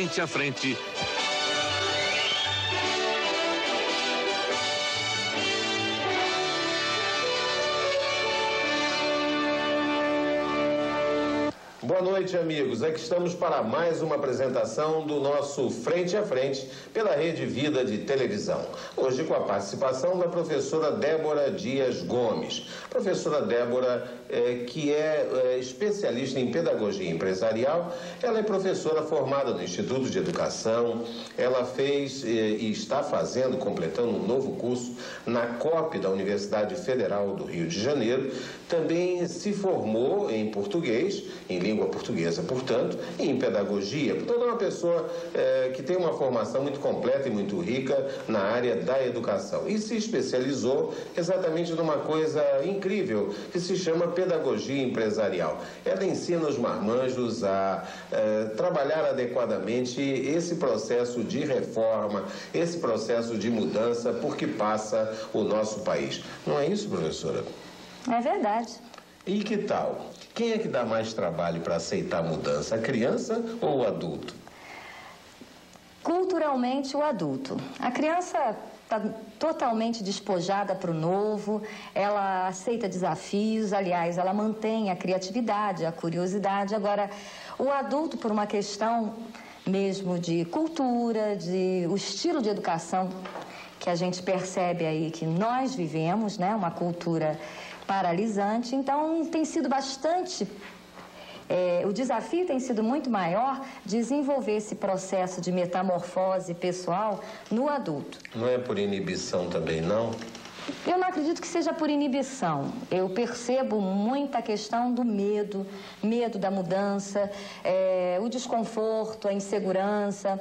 Frente a Frente. Boa noite, amigos. Aqui estamos para mais uma apresentação do nosso Frente a Frente pela Rede Vida de televisão. Hoje com a participação da professora Débora Dias Gomes. Professora Débora, que é especialista em pedagogia empresarial, ela é professora formada no Instituto de Educação, ela fez e está fazendo, completando um novo curso na COP da Universidade Federal do Rio de Janeiro, também se formou em português, em língua portuguesa, portanto, e em pedagogia. Portanto, é uma pessoa que tem uma formação muito completa e muito rica na área da educação. E se especializou exatamente numa coisa incrível, que se chama pedagogia empresarial. Ela ensina os marmanjos a trabalhar adequadamente esse processo de reforma, esse processo de mudança, por que passa o nosso país. Não é isso, professora? É verdade. E que tal? Quem é que dá mais trabalho para aceitar a mudança, a criança ou o adulto? Culturalmente, o adulto. A criança está totalmente despojada para o novo, ela aceita desafios, aliás, ela mantém a criatividade, a curiosidade. Agora, o adulto, por uma questão mesmo de cultura, o estilo de educação que a gente percebe aí que nós vivemos, né, uma cultura paralisante, então tem sido bastante, o desafio tem sido muito maior desenvolver esse processo de metamorfose pessoal no adulto. Não é por inibição também, não? Eu não acredito que seja por inibição. Eu percebo muita questão do medo da mudança, o desconforto, a insegurança.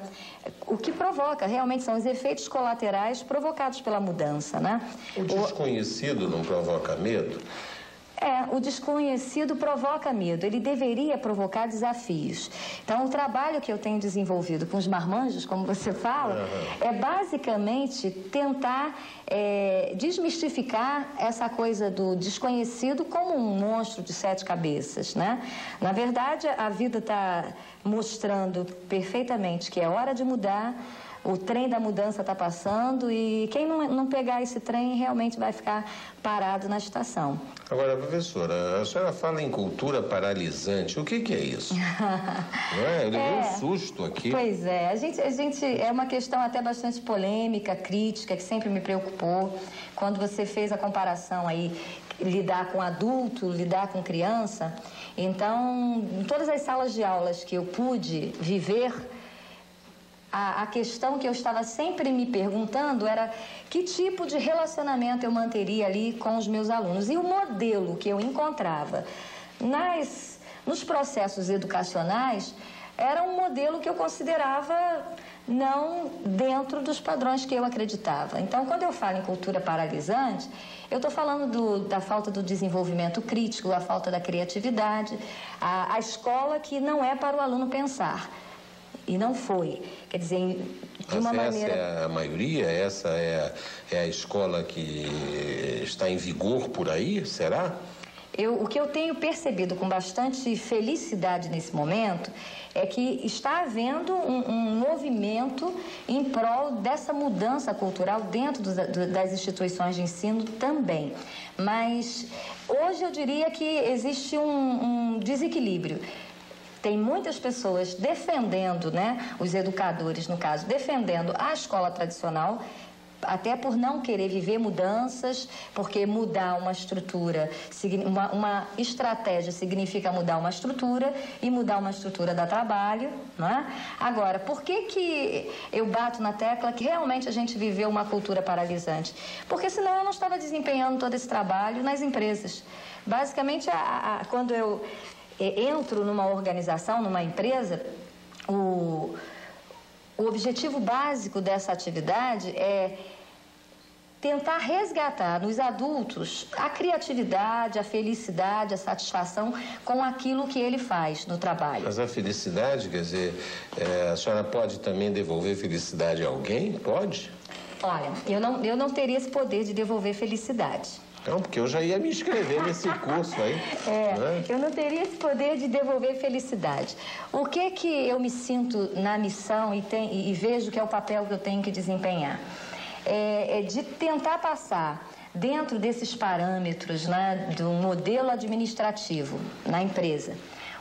O que provoca, realmente, são os efeitos colaterais provocados pela mudança, né? O desconhecido não provoca medo? O desconhecido provoca medo, ele deveria provocar desafios. Então, o trabalho que eu tenho desenvolvido com os marmanjos, como você fala, é basicamente tentar desmistificar essa coisa do desconhecido como um monstro de 7 cabeças, né? Na verdade, a vida está mostrando perfeitamente que é hora de mudar. O trem da mudança está passando e quem não pegar esse trem realmente vai ficar parado na estação. Agora, professora, a senhora fala em cultura paralisante. O que é isso? Não é? Eu levei um susto aqui. Pois é. A gente é uma questão até bastante polêmica, crítica, que sempre me preocupou. Quando você fez a comparação aí, lidar com adulto, lidar com criança. Então, em todas as salas de aulas que eu pude viver, a questão que eu estava sempre me perguntando era que tipo de relacionamento eu manteria ali com os meus alunos. E o modelo que eu encontrava nos processos educacionais era um modelo que eu considerava não dentro dos padrões que eu acreditava. Então, quando eu falo em cultura paralisante, eu estou falando da falta do desenvolvimento crítico, da falta da criatividade, a escola que não é para o aluno pensar. E não foi. Quer dizer, de uma maneira... Essa é a maioria? Essa é a escola que está em vigor por aí? Será? O que eu tenho percebido com bastante felicidade nesse momento é que está havendo um movimento em prol dessa mudança cultural dentro das instituições de ensino também. Mas hoje eu diria que existe um desequilíbrio. Tem muitas pessoas defendendo, né, os educadores, no caso, defendendo a escola tradicional, até por não querer viver mudanças, porque mudar uma estrutura, uma estratégia significa mudar uma estrutura e mudar uma estrutura dá trabalho, não é? Agora, por que eu bato na tecla que realmente a gente viveu uma cultura paralisante? Porque senão eu não estava desempenhando todo esse trabalho nas empresas. Basicamente, quando eu entro numa organização, numa empresa, o objetivo básico dessa atividade é tentar resgatar nos adultos a criatividade, a felicidade, a satisfação com aquilo que ele faz no trabalho. Mas a felicidade, quer dizer, a senhora pode também devolver felicidade a alguém? Pode? Olha, eu não teria esse poder de devolver felicidade. Não, porque eu já ia me inscrever nesse curso aí. Né? Eu não teria esse poder de devolver felicidade. O que eu me sinto na missão e vejo que é o papel que eu tenho que desempenhar? É de tentar passar dentro desses parâmetros, né, do modelo administrativo na empresa.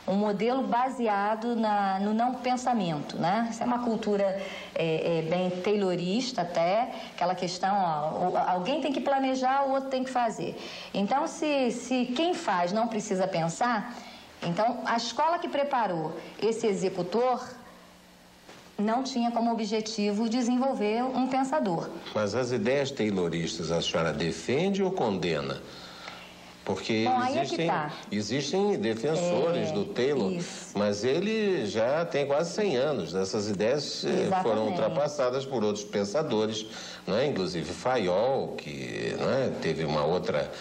Um modelo baseado no não pensamento, né? Isso é uma cultura bem taylorista até, aquela questão, ó, alguém tem que planejar, o outro tem que fazer. Então, se quem faz não precisa pensar, então a escola que preparou esse executor não tinha como objetivo desenvolver um pensador. Mas as ideias tayloristas a senhora defende ou condena? Porque existem defensores do Taylor, mas ele já tem quase 100 anos. Essas ideias foram ultrapassadas por outros pensadores, né? Inclusive Fayol, que, né, teve uma outra,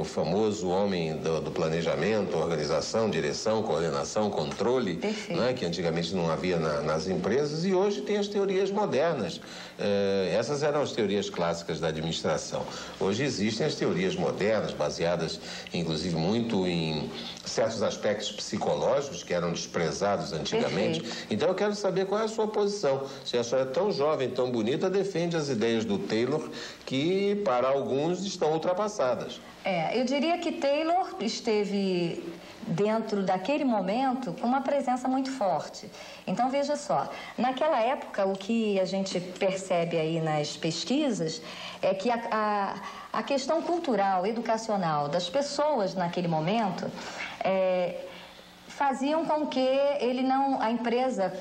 o famoso homem do planejamento, organização, direção, coordenação, controle, né, que antigamente não havia nas empresas, e hoje tem as teorias modernas. Essas eram as teorias clássicas da administração. Hoje existem as teorias modernas, baseadas inclusive muito em certos aspectos psicológicos que eram desprezados antigamente. Então eu quero saber qual é a sua posição. Se a senhora é tão jovem, tão bonita, defende as ideias do Taylor que para alguns estão ultrapassadas. Eu diria que Taylor esteve dentro daquele momento com uma presença muito forte. Então, veja só, naquela época, o que a gente percebe aí nas pesquisas é que a questão cultural, educacional das pessoas naquele momento faziam com que a empresa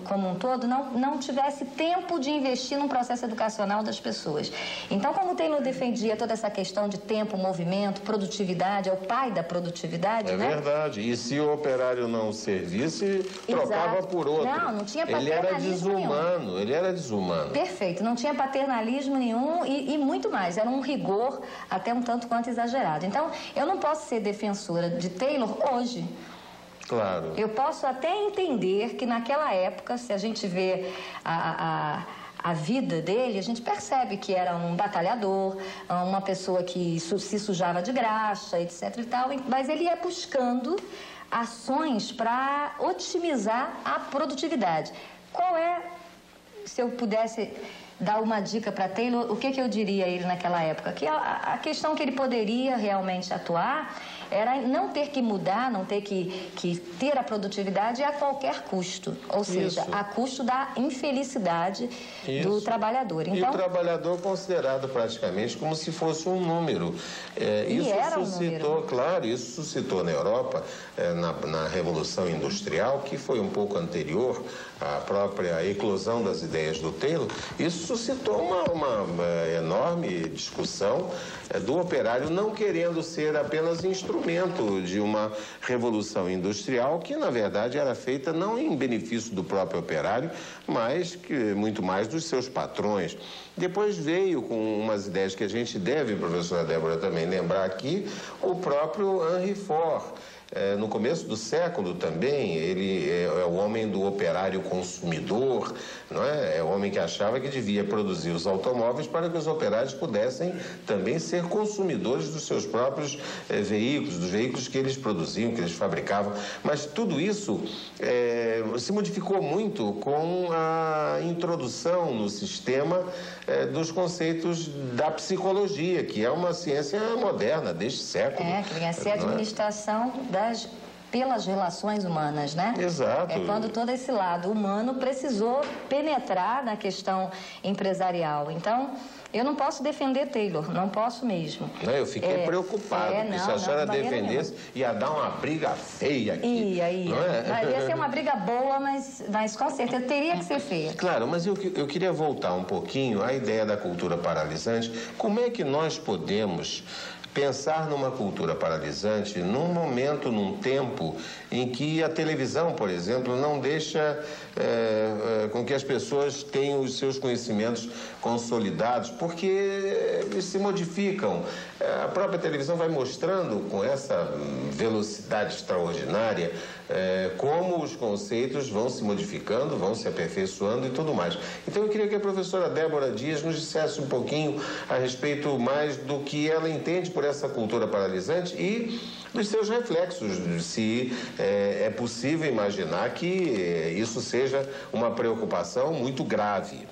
como um todo não tivesse tempo de investir num processo educacional das pessoas. Então, como o Taylor defendia toda essa questão de tempo, movimento, produtividade, é o pai da produtividade, né? É verdade. E se o operário não servisse, trocava por outro. Não tinha paternalismo nenhum. Ele era desumano. Perfeito. Não tinha paternalismo nenhum e muito mais. Era um rigor até um tanto quanto exagerado. Então, eu não posso ser defensora de Taylor hoje. Claro. Eu posso até entender que naquela época, se a gente vê a vida dele, a gente percebe que era um batalhador, uma pessoa que se sujava de graxa, etc. e tal, mas ele ia buscando ações para otimizar a produtividade. Se eu pudesse dar uma dica para Taylor, o que eu diria a ele naquela época? Que a questão que ele poderia realmente atuar era não ter que mudar, não ter que ter a produtividade a qualquer custo, ou seja, a custo da infelicidade do trabalhador. Então, e o trabalhador considerado praticamente como se fosse um número. Isso suscitou na Europa, na Revolução Industrial, que foi um pouco anterior à própria eclosão das ideias do Taylor. Isso suscitou uma enorme discussão do operário não querendo ser apenas instrumento de uma revolução industrial que, na verdade, era feita não em benefício do próprio operário, mas muito mais dos seus patrões. Depois veio com umas ideias que a gente deve, professora Débora, também lembrar aqui, o próprio Henry Ford. No começo do século também, ele é o homem do operário consumidor, não é? É o homem que achava que devia produzir os automóveis para que os operários pudessem também ser consumidores dos seus próprios veículos, dos veículos que eles produziam, que eles fabricavam. Mas tudo isso se modificou muito com a introdução no sistema dos conceitos da psicologia, que é uma ciência moderna deste século. Que vem a ser a administração pelas relações humanas, né? Exato. É quando todo esse lado humano precisou penetrar na questão empresarial. Então, eu não posso defender Taylor, não posso mesmo. Eu fiquei preocupado, porque se a senhora defendesse, ia dar uma briga feia aqui. Ia. Ia ser uma briga boa, mas com certeza teria que ser feia. Claro, mas eu queria voltar um pouquinho à ideia da cultura paralisante. Como é que nós podemos pensar numa cultura paralisante num momento, num tempo em que a televisão, por exemplo, não deixa com que as pessoas tenham os seus conhecimentos consolidados, porque eles se modificam. A própria televisão vai mostrando com essa velocidade extraordinária como os conceitos vão se modificando, vão se aperfeiçoando e tudo mais. Então eu queria que a professora Débora Dias nos dissesse um pouquinho a respeito mais do que ela entende por essa cultura paralisante e dos seus reflexos, se é possível imaginar que isso seja uma preocupação muito grave.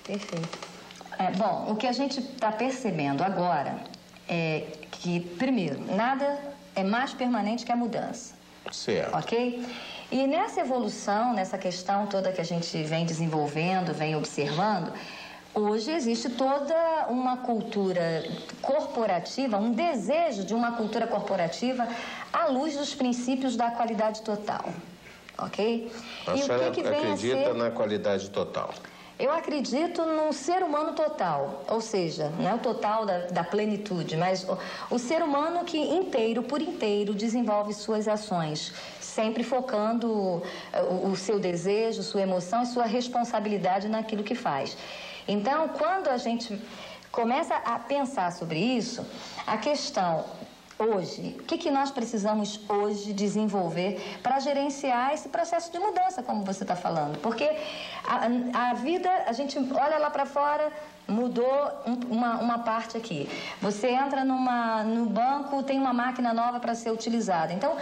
Perfeito. Bom, o que a gente está percebendo agora é que, primeiro, nada é mais permanente que a mudança. Certo. Ok? E nessa evolução, nessa questão toda que a gente vem desenvolvendo, vem observando, hoje existe toda uma cultura corporativa, um desejo de uma cultura corporativa à luz dos princípios da qualidade total. Ok? A senhora acredita na qualidade total? Eu acredito no ser humano total, ou seja, não é o total da plenitude, mas o ser humano que inteiro por inteiro desenvolve suas ações, sempre focando o seu desejo, sua emoção e sua responsabilidade naquilo que faz. Então, quando a gente começa a pensar sobre isso, a questão hoje, o que nós precisamos hoje desenvolver para gerenciar esse processo de mudança, como você está falando? Porque a vida, a gente olha lá para fora, mudou uma parte aqui. Você entra no banco, tem uma máquina nova para ser utilizada. Então,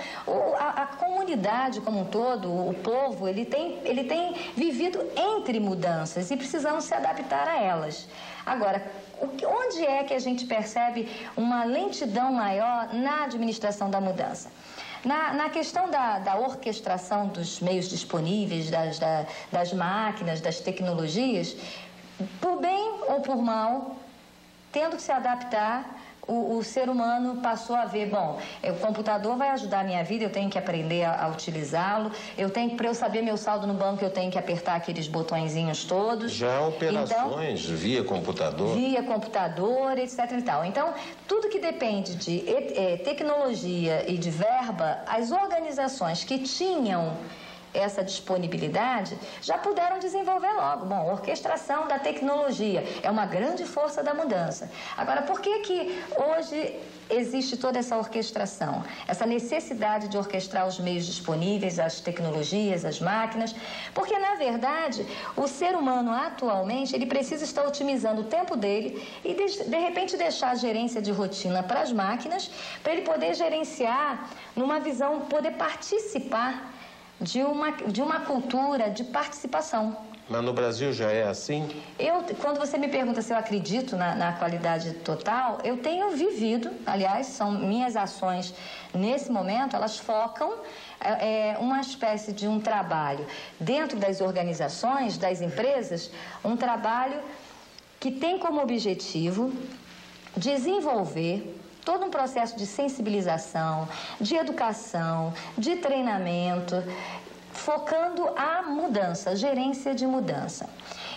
a comunidade como um todo, o povo, ele tem vivido entre mudanças e precisamos se adaptar a elas. Agora, onde é que a gente percebe uma lentidão maior na administração da mudança? Na questão da orquestração dos meios disponíveis, das máquinas, das tecnologias, por bem ou por mal, tendo que se adaptar, o ser humano passou a ver, bom, o computador vai ajudar a minha vida, eu tenho que aprender a utilizá-lo, para eu saber meu saldo no banco, eu tenho que apertar aqueles botõezinhos todos. Já há operações via computador. Via computador, etc. e tal. Então, tudo que depende de tecnologia e de verba, as organizações que tinham essa disponibilidade, já puderam desenvolver logo. Bom, orquestração da tecnologia é uma grande força da mudança. Agora, por que hoje existe toda essa orquestração? Essa necessidade de orquestrar os meios disponíveis, as tecnologias, as máquinas? Porque, na verdade, o ser humano atualmente, ele precisa estar otimizando o tempo dele e, de repente, deixar a gerência de rotina para as máquinas, para ele poder gerenciar numa visão, poder participar de uma cultura de participação. Mas no Brasil já é assim? Quando você me pergunta se eu acredito na qualidade total, eu tenho vivido, aliás, são minhas ações nesse momento, elas focam uma espécie de um trabalho dentro das organizações, das empresas, um trabalho que tem como objetivo desenvolver todo um processo de sensibilização, de educação, de treinamento, focando a mudança, gerência de mudança.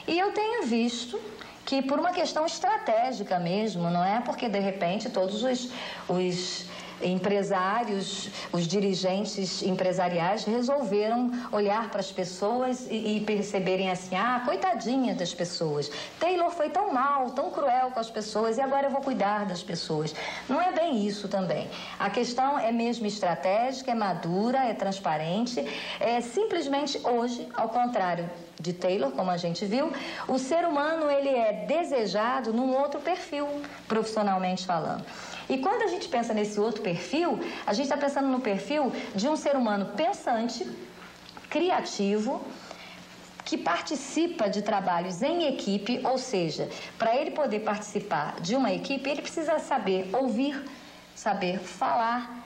E eu tenho visto que por uma questão estratégica mesmo, não é porque de repente todos os empresários, os dirigentes empresariais resolveram olhar para as pessoas e perceberem assim, coitadinha das pessoas. Taylor foi tão mal, tão cruel com as pessoas e agora eu vou cuidar das pessoas. Não é bem isso também. A questão é mesmo estratégica, é madura, é transparente. Simplesmente hoje, ao contrário de Taylor, como a gente viu, o ser humano ele é desejado num outro perfil, profissionalmente falando. E quando a gente pensa nesse outro perfil, a gente está pensando no perfil de um ser humano pensante, criativo, que participa de trabalhos em equipe, ou seja, para ele poder participar de uma equipe, ele precisa saber ouvir, saber falar,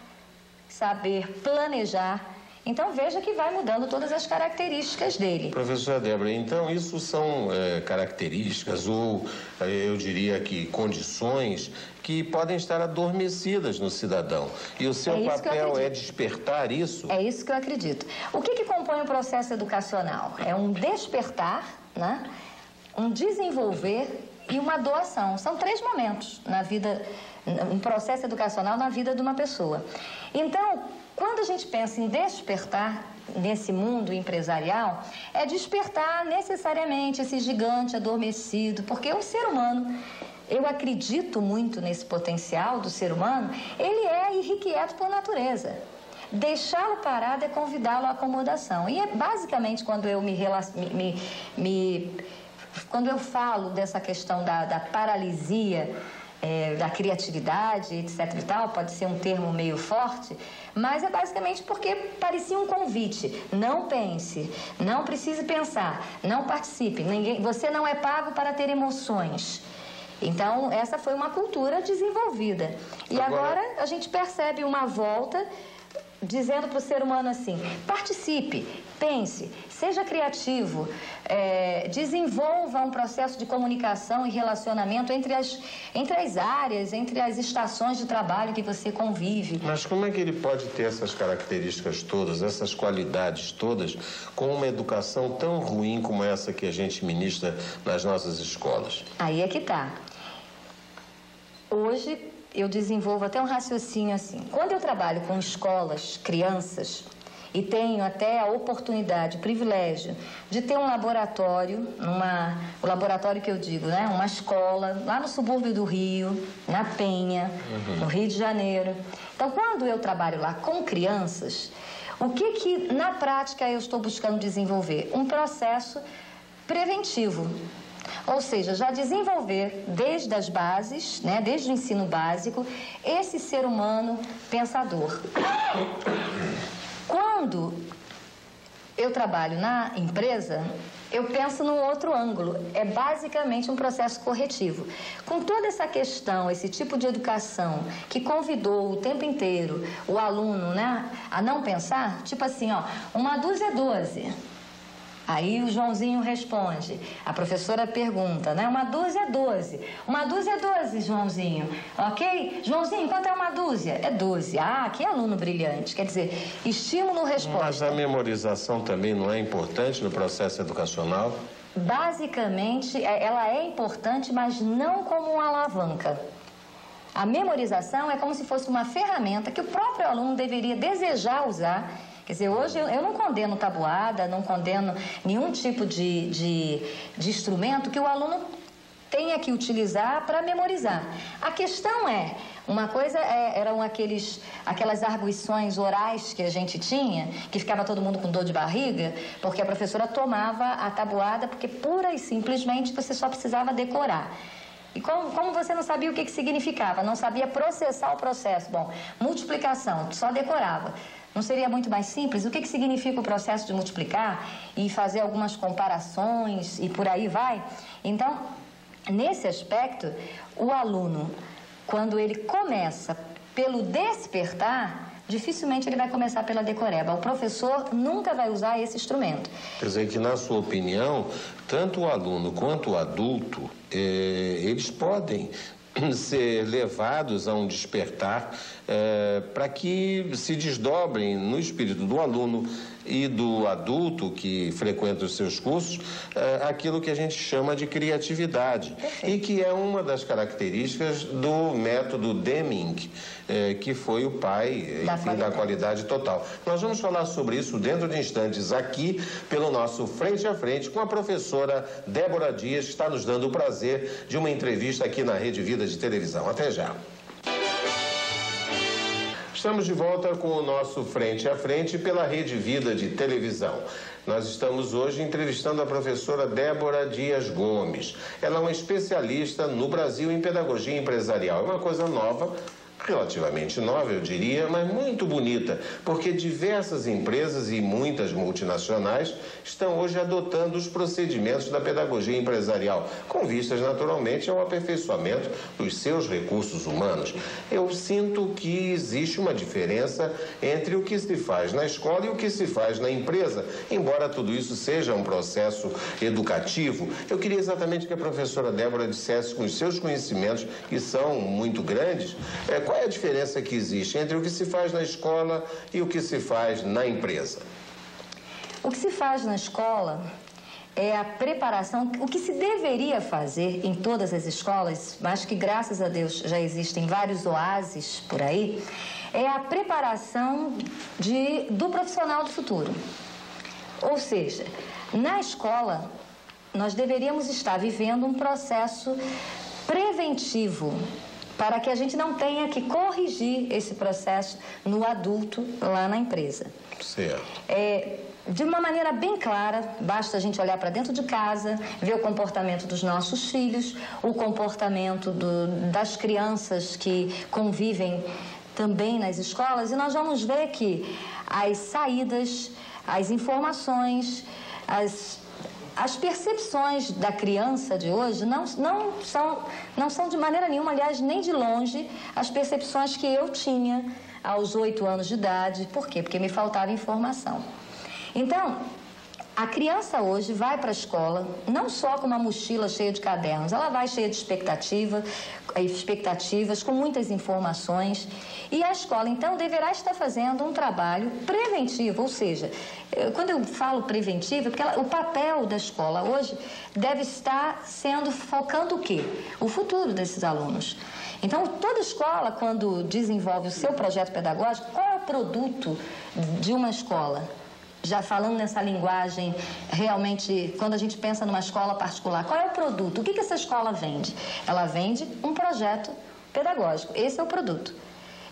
saber planejar. Então, veja que vai mudando todas as características dele. Professora Débora, então isso são características ou, eu diria que, condições que podem estar adormecidas no cidadão. E o seu papel é despertar isso? É isso que eu acredito. O que compõe o processo educacional? É um despertar, né? Um desenvolver e uma doação. São 3 momentos na vida, um processo educacional na vida de uma pessoa. Então, quando a gente pensa em despertar nesse mundo empresarial, é despertar necessariamente esse gigante adormecido, porque o ser humano, eu acredito muito nesse potencial do ser humano, ele é irrequieto por natureza. Deixá-lo parado é convidá-lo à acomodação. E é basicamente quando eu quando eu falo dessa questão da paralisia, da criatividade, etc e tal, pode ser um termo meio forte, mas é basicamente porque parecia um convite. Não pense, não precise pensar, não participe, você não é pago para ter emoções. Então, essa foi uma cultura desenvolvida. E agora a gente percebe uma volta dizendo para o ser humano assim: participe, pense, seja criativo, desenvolva um processo de comunicação e relacionamento entre as áreas, entre as estações de trabalho que você convive. Mas como é que ele pode ter essas características todas, essas qualidades todas, com uma educação tão ruim como essa que a gente ministra nas nossas escolas? Aí é que está. Hoje eu desenvolvo até um raciocínio assim. Quando eu trabalho com escolas, crianças, e tenho até a oportunidade, o privilégio de ter um laboratório, o laboratório que eu digo, né? Uma escola lá no subúrbio do Rio, na Penha, no Rio de Janeiro. Então, quando eu trabalho lá com crianças, o que na prática eu estou buscando desenvolver? Um processo preventivo. Ou seja, já desenvolver desde as bases, né, desde o ensino básico, esse ser humano pensador. Quando eu trabalho na empresa, eu penso num outro ângulo. É basicamente um processo corretivo. Com toda essa questão, esse tipo de educação que convidou o tempo inteiro o aluno, né, a não pensar, tipo assim, ó, 1 dúzia é 12. Aí o Joãozinho responde, a professora pergunta, né? 1 dúzia é 12. 1 dúzia é 12, Joãozinho. Ok? Joãozinho, quanto é 1 dúzia? É 12. Ah, que aluno brilhante. Quer dizer, estímulo, resposta. Mas a memorização também não é importante no processo educacional? Basicamente, ela é importante, mas não como uma alavanca. A memorização é como se fosse uma ferramenta que o próprio aluno deveria desejar usar. Quer dizer, hoje eu não condeno tabuada, não condeno nenhum tipo de instrumento que o aluno tenha que utilizar para memorizar. A questão uma coisa eram aquelas arguições orais que a gente tinha, que ficava todo mundo com dor de barriga, porque a professora tomava a tabuada, porque pura e simplesmente você só precisava decorar. E como você não sabia o que significava, não sabia processar o processo, bom, multiplicação, só decorava. Não seria muito mais simples? O que significa o processo de multiplicar e fazer algumas comparações e por aí vai? Então, nesse aspecto, o aluno, quando ele começa pelo despertar, dificilmente ele vai começar pela decoreba. O professor nunca vai usar esse instrumento. Quer dizer que, na sua opinião, tanto o aluno quanto o adulto, eles podem ser levados a um despertar para que se desdobrem no espírito do aluno e do adulto que frequenta os seus cursos aquilo que a gente chama de criatividade. Perfeito. E que é uma das características do método Deming, que foi o pai da qualidade total. Nós vamos falar sobre isso dentro de instantes aqui pelo nosso Frente a Frente com a professora Débora Dias, que está nos dando o prazer de uma entrevista aqui na Rede Vida de Televisão. Até já. Estamos de volta com o nosso Frente a Frente pela Rede Vida de Televisão. Nós estamos hoje entrevistando a professora Débora Dias Gomes. Ela é uma especialista no Brasil em pedagogia empresarial. É uma coisa nova, relativamente nova, eu diria, mas muito bonita, porque diversas empresas e muitas multinacionais estão hoje adotando os procedimentos da pedagogia empresarial, com vistas naturalmente ao aperfeiçoamento dos seus recursos humanos. Eu sinto que existe uma diferença entre o que se faz na escola e o que se faz na empresa, embora tudo isso seja um processo educativo. Eu queria exatamente que a professora Débora dissesse, com os seus conhecimentos, que são muito grandes, qual é a diferença que existe entre o que se faz na escola e o que se faz na empresa? O que se faz na escola é a preparação, o que se deveria fazer em todas as escolas, mas que graças a Deus já existem vários oásis por aí, é a preparação do profissional do futuro. Ou seja, na escola, nós deveríamos estar vivendo um processo preventivo para que a gente não tenha que corrigir esse processo no adulto lá na empresa. Certo. De uma maneira bem clara, basta a gente olhar para dentro de casa, ver o comportamento dos nossos filhos, o comportamento das crianças que convivem também nas escolas, e nós vamos ver que as saídas, as informações, as percepções da criança de hoje não são de maneira nenhuma, aliás, nem de longe, as percepções que eu tinha aos 8 anos de idade. Por quê? Porque me faltava informação. Então, a criança hoje vai para a escola não só com uma mochila cheia de cadernos, ela vai cheia de expectativas, com muitas informações, e a escola, então, deverá estar fazendo um trabalho preventivo, ou seja, quando eu falo preventivo, porque o papel da escola hoje deve estar focando o quê? O futuro desses alunos. Então, toda escola, quando desenvolve o seu projeto pedagógico, qual é o produto de uma escola? Já falando nessa linguagem, realmente, quando a gente pensa numa escola particular, qual é o produto? O que essa escola vende? Ela vende um projeto pedagógico. Esse é o produto.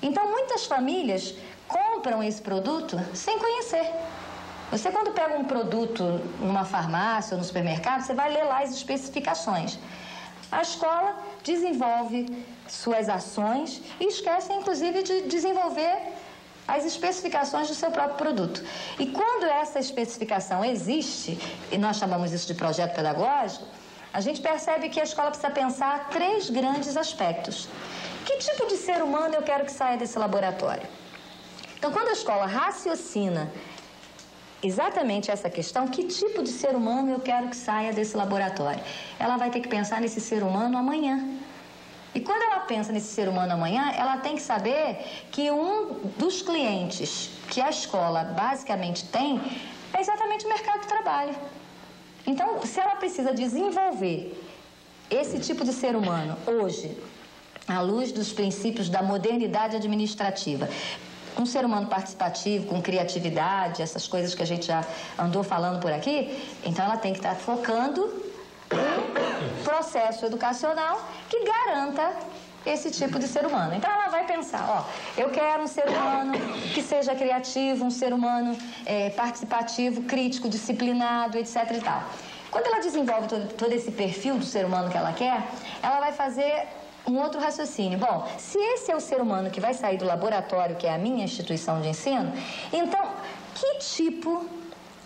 Então, muitas famílias compram esse produto sem conhecer. Você, quando pega um produto numa farmácia ou no supermercado, você vai ler lá as especificações. A escola desenvolve suas ações e esquece, inclusive, de desenvolver as especificações do seu próprio produto. E quando essa especificação existe, e nós chamamos isso de projeto pedagógico, a gente percebe que a escola precisa pensar 3 grandes aspectos. Que tipo de ser humano eu quero que saia desse laboratório? Então, quando a escola raciocina exatamente essa questão, que tipo de ser humano eu quero que saia desse laboratório, ela vai ter que pensar nesse ser humano amanhã. E quando ela pensa nesse ser humano amanhã, ela tem que saber que um dos clientes que a escola basicamente tem é exatamente o mercado de trabalho. Então, se ela precisa desenvolver esse tipo de ser humano hoje, à luz dos princípios da modernidade administrativa, um ser humano participativo, com criatividade, essas coisas que a gente já andou falando por aqui, então ela tem que estar focando um processo educacional que garanta esse tipo de ser humano. Então ela vai pensar, eu quero um ser humano que seja criativo, um ser humano participativo, crítico, disciplinado, etc. e tal. Quando ela desenvolve todo esse perfil do ser humano que ela quer, ela vai fazer um outro raciocínio. Bom, se esse é o ser humano que vai sair do laboratório, que é a minha instituição de ensino, então que tipo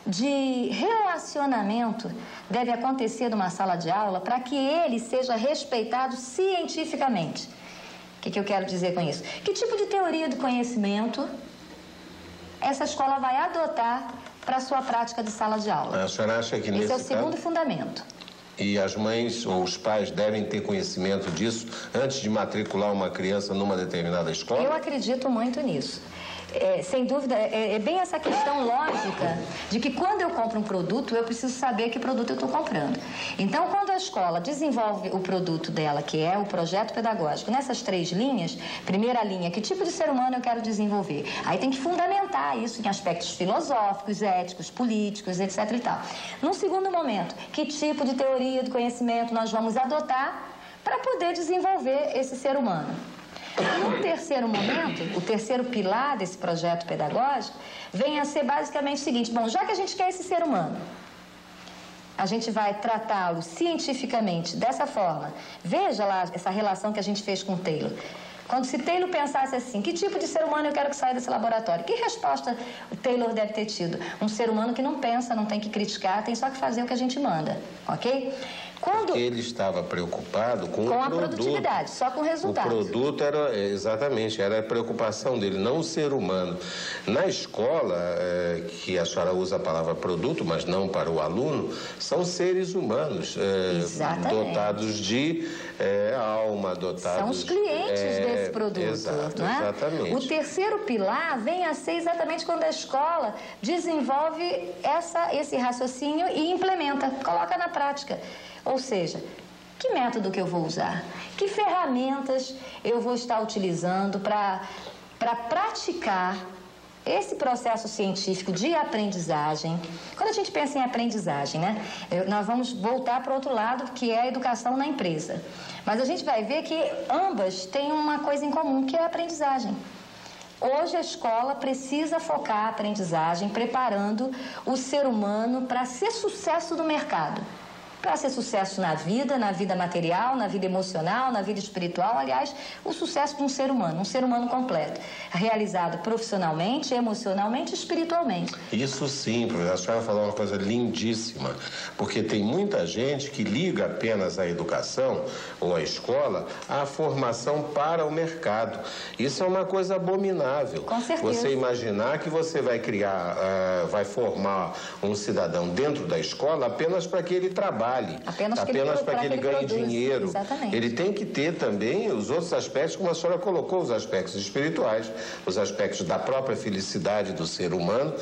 de relacionamento deve acontecer numa sala de aula para que ele seja respeitado cientificamente? O que eu quero dizer com isso? Que tipo de teoria do conhecimento essa escola vai adotar para a sua prática de sala de aula? A senhora acha que esse é o segundo fundamento. E as mães ou os pais devem ter conhecimento disso antes de matricular uma criança numa determinada escola? Eu acredito muito nisso. Sem dúvida, é bem essa questão lógica de que quando eu compro um produto, eu preciso saber que produto eu estou comprando. Então, quando a escola desenvolve o produto dela, que é o projeto pedagógico, nessas 3 linhas, primeira linha, que tipo de ser humano eu quero desenvolver? Aí tem que fundamentar isso em aspectos filosóficos, éticos, políticos, etc. e tal. Num segundo momento, que tipo de teoria do conhecimento nós vamos adotar para poder desenvolver esse ser humano? No terceiro momento, o terceiro pilar desse projeto pedagógico vem a ser basicamente o seguinte: bom, já que a gente quer esse ser humano, a gente vai tratá-lo cientificamente dessa forma. Veja lá essa relação que a gente fez com o Taylor. Quando se Taylor pensasse assim, que tipo de ser humano eu quero que saia desse laboratório? Que resposta o Taylor deve ter tido? Um ser humano que não pensa, não tem que criticar, tem só que fazer o que a gente manda, ok? Porque ele estava preocupado com o a produto. produtividade, só com o resultado. O produto era, exatamente, era a preocupação dele, não o ser humano. Na escola, que a senhora usa a palavra produto, mas não para o aluno, são seres humanos, dotados de alma, dotados... São os clientes desse produto, exato, não é? Exatamente. O terceiro pilar vem a ser exatamente quando a escola desenvolve esse raciocínio e implementa, coloca na prática. Ou seja, que método que eu vou usar? Que ferramentas eu vou estar utilizando para praticar esse processo científico de aprendizagem? Quando a gente pensa em aprendizagem, né? Nós vamos voltar para o outro lado, que é a educação na empresa. Mas a gente vai ver que ambas têm uma coisa em comum, que é a aprendizagem. Hoje a escola precisa focar a aprendizagem, preparando o ser humano para ser sucesso no mercado. Para ser sucesso na vida material, na vida emocional, na vida espiritual, aliás, o sucesso de um ser humano completo, realizado profissionalmente, emocionalmente e espiritualmente. Isso sim, professora, a senhora falou uma coisa lindíssima, porque tem muita gente que liga apenas a educação ou a escola à formação para o mercado. Isso é uma coisa abominável. Com certeza. Você imaginar que você vai criar, vai formar um cidadão dentro da escola apenas para que ele trabalhe. Apenas para que ele ganhe dinheiro. Exatamente. Ele tem que ter também os outros aspectos, como a senhora colocou, os aspectos espirituais, os aspectos da própria felicidade do ser humano,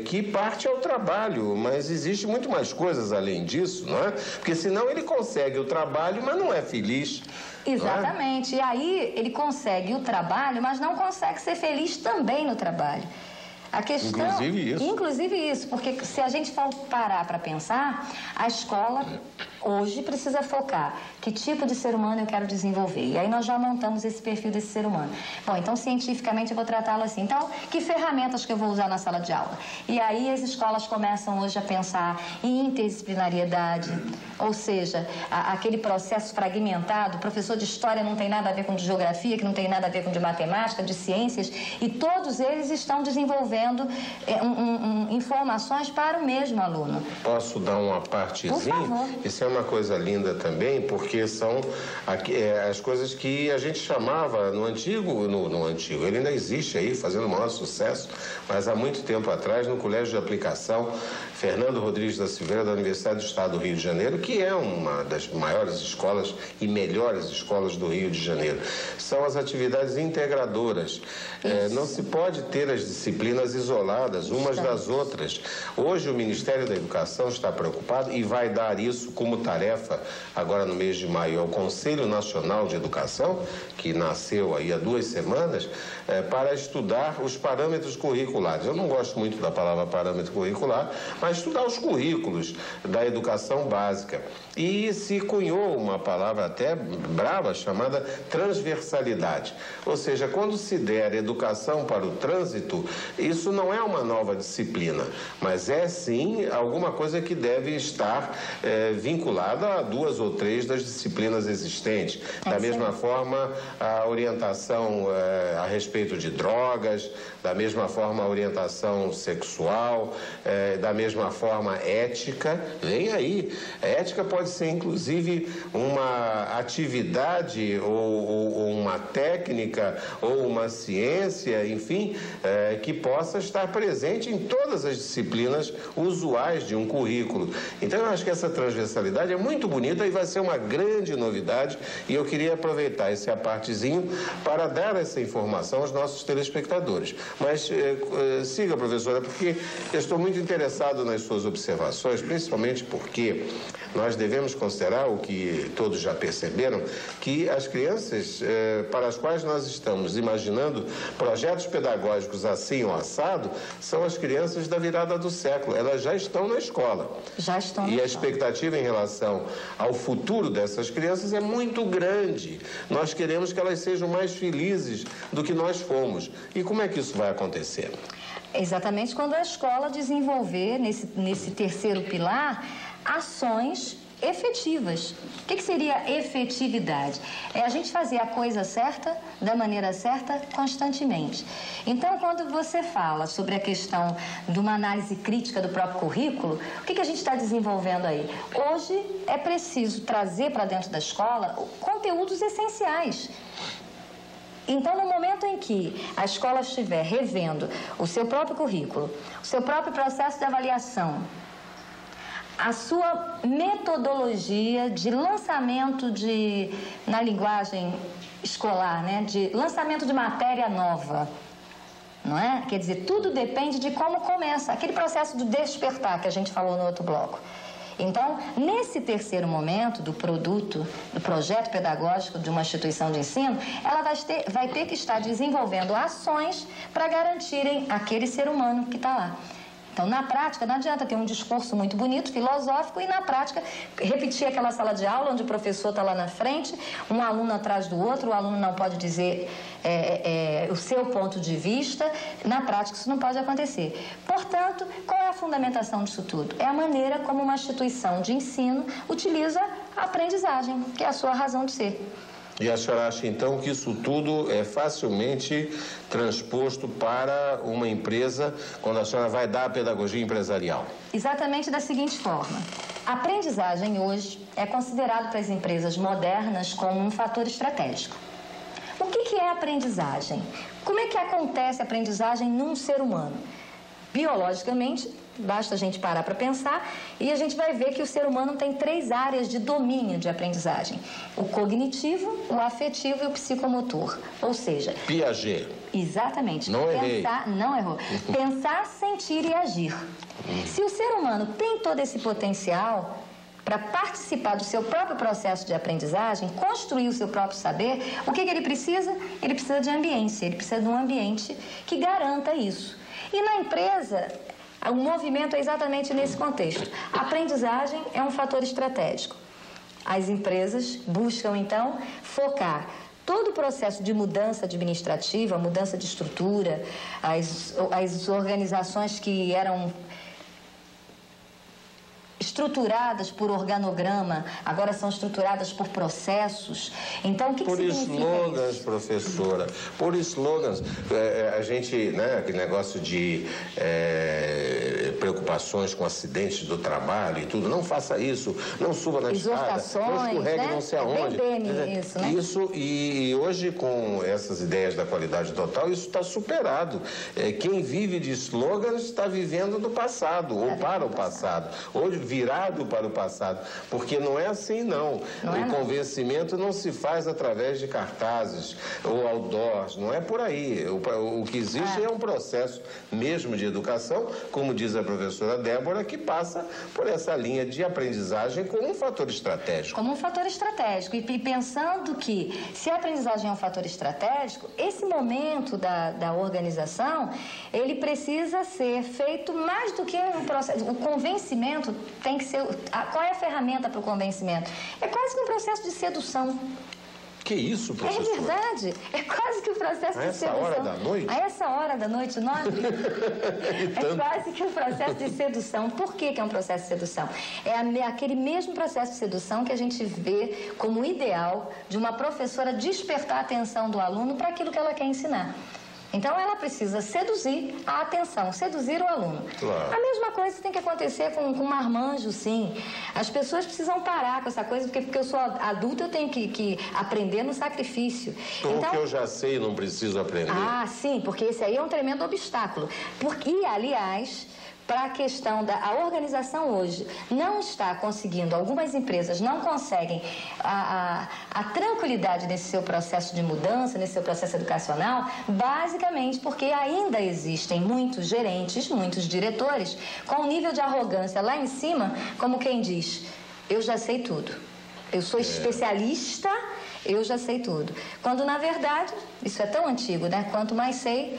que parte ao trabalho, mas existe muito mais coisas além disso, não é? Porque senão ele consegue o trabalho, mas não é feliz. Exatamente. Não é? E aí ele consegue o trabalho, mas não consegue ser feliz também no trabalho. A questão, inclusive isso, porque se a gente for parar para pensar, a escola hoje precisa focar que tipo de ser humano eu quero desenvolver. E aí nós já montamos esse perfil desse ser humano. Bom, então cientificamente eu vou tratá-lo assim. Então, que ferramentas que eu vou usar na sala de aula? E aí as escolas começam hoje a pensar em interdisciplinariedade, ou seja, aquele processo fragmentado. O professor de história não tem nada a ver com de geografia, que não tem nada a ver com de matemática, de ciências, e todos eles estão desenvolvendo informações para o mesmo aluno. Posso dar uma partezinha? Por favor. Isso é uma coisa linda também, porque são as coisas que a gente chamava no antigo, ele ainda existe aí, fazendo o maior sucesso, mas há muito tempo atrás, no Colégio de Aplicação Fernando Rodrigues da Silveira, da Universidade do Estado do Rio de Janeiro, que é uma das maiores escolas e melhores escolas do Rio de Janeiro. São as atividades integradoras. Não se pode ter as disciplinas isoladas umas das outras. Hoje o Ministério da Educação está preocupado e vai dar isso como tarefa agora no mês de maio ao Conselho Nacional de Educação, que nasceu aí há 2 semanas, para estudar os parâmetros curriculares. Eu não gosto muito da palavra parâmetro curricular, mas estudar os currículos da educação básica. E se cunhou uma palavra até brava chamada transversalidade. Ou seja, quando se der educação para o trânsito, isso não é uma nova disciplina, mas é sim alguma coisa que deve estar vinculada a 2 ou 3 das disciplinas existentes. Da mesma forma, a orientação a respeito de drogas, da mesma forma a orientação sexual, da mesma forma ética, vem aí. A ética pode ser inclusive uma atividade ou uma técnica ou uma ciência, enfim, que possa estar presente em todas as disciplinas usuais de um currículo. Então eu acho que essa transversalidade é muito bonita e vai ser uma grande novidade, e eu queria aproveitar esse apartezinho para dar essa informação aos nossos telespectadores. Mas siga, professora, porque eu estou muito interessado nas suas observações, principalmente porque nós devemos considerar o que todos já perceberam, que as crianças para as quais nós estamos imaginando projetos pedagógicos assim ou assado, são as crianças da virada do século. Elas já estão na escola. Já estão na escola. E a expectativa em relação ao futuro dessas crianças é muito grande. Nós queremos que elas sejam mais felizes do que nós fomos. E como é que isso vai acontecer? Exatamente quando a escola desenvolver, nesse terceiro pilar, ações efetivas. O que seria efetividade? É a gente fazer a coisa certa, da maneira certa, constantemente. Então, quando você fala sobre a questão de uma análise crítica do próprio currículo, o que a gente está desenvolvendo aí? Hoje é preciso trazer para dentro da escola conteúdos essenciais. Então, no momento em que a escola estiver revendo o seu próprio currículo, o seu próprio processo de avaliação, a sua metodologia de lançamento na linguagem escolar, né, de lançamento de matéria nova, não é? Quer dizer, tudo depende de como começa, aquele processo de despertar que a gente falou no outro bloco. Então, nesse terceiro momento do produto, do projeto pedagógico de uma instituição de ensino, ela vai ter que estar desenvolvendo ações para garantirem aquele ser humano que está lá. Então, na prática, não adianta ter um discurso muito bonito, filosófico, e na prática repetir aquela sala de aula onde o professor está lá na frente, um aluno atrás do outro, o aluno não pode dizer o seu ponto de vista. Na prática, isso não pode acontecer. Portanto, qual é a fundamentação disso tudo? É a maneira como uma instituição de ensino utiliza a aprendizagem, que é a sua razão de ser. E a senhora acha, então, que isso tudo é facilmente transposto para uma empresa quando a senhora vai dar a pedagogia empresarial? Exatamente da seguinte forma. A aprendizagem hoje é considerado para as empresas modernas como um fator estratégico. O que é a aprendizagem? Como é que acontece a aprendizagem num ser humano? Biologicamente, basta a gente parar para pensar e a gente vai ver que o ser humano tem 3 áreas de domínio de aprendizagem: o cognitivo, o afetivo e o psicomotor. Ou seja... Piaget. Exatamente. Não errei. Não errou. Pensar, sentir e agir. Se o ser humano tem todo esse potencial para participar do seu próprio processo de aprendizagem, construir o seu próprio saber, o que ele precisa? Ele precisa de ambiência, ele precisa de um ambiente que garanta isso. E na empresa, o movimento é exatamente nesse contexto. A aprendizagem é um fator estratégico. As empresas buscam, então, focar todo o processo de mudança administrativa, mudança de estrutura, as organizações que eram estruturadas por organograma, agora são estruturadas por processos. Então, o que significa isso? Por slogans, professora, por slogans. A gente, né, aquele negócio de preocupações com acidentes do trabalho e tudo, não faça isso, não suba na escada, não escorregue, né? Não sei aonde. Isso, né? Isso, e hoje, com essas ideias da qualidade total, isso está superado. Quem vive de slogans está vivendo do passado, ou para o passado, ou virado para o passado, porque não é assim, não. O convencimento não se faz através de cartazes ou outdoors, não é por aí. O que existe é um processo mesmo de educação, como diz a professora Débora, que passa por essa linha de aprendizagem como um fator estratégico. Como um fator estratégico. E pensando que, se a aprendizagem é um fator estratégico, esse momento da organização, ele precisa ser feito mais do que um processo. O convencimento tem que ser... Qual é a ferramenta para o convencimento? É quase que um processo de sedução. Que isso, professor? É verdade. É quase que o processo de sedução. A essa hora da noite? A essa hora da noite, 9? É quase que um processo de sedução. Por que é um processo de sedução? É aquele mesmo processo de sedução que a gente vê como ideal de uma professora despertar a atenção do aluno para aquilo que ela quer ensinar. Então, ela precisa seduzir a atenção, seduzir o aluno. Claro. A mesma coisa tem que acontecer com o marmanjo, sim. As pessoas precisam parar com essa coisa, porque eu sou adulta, eu tenho que aprender no sacrifício. Então, que eu já sei, não preciso aprender. Sim, porque esse aí é um tremendo obstáculo. E, aliás... para a questão da organização hoje não está conseguindo, algumas empresas não conseguem a tranquilidade nesse seu processo de mudança, nesse seu processo educacional, basicamente porque ainda existem muitos gerentes, muitos diretores com um nível de arrogância lá em cima, como quem diz, eu já sei tudo, eu sou especialista, eu já sei tudo. Quando, na verdade, isso é tão antigo, né? Quanto mais sei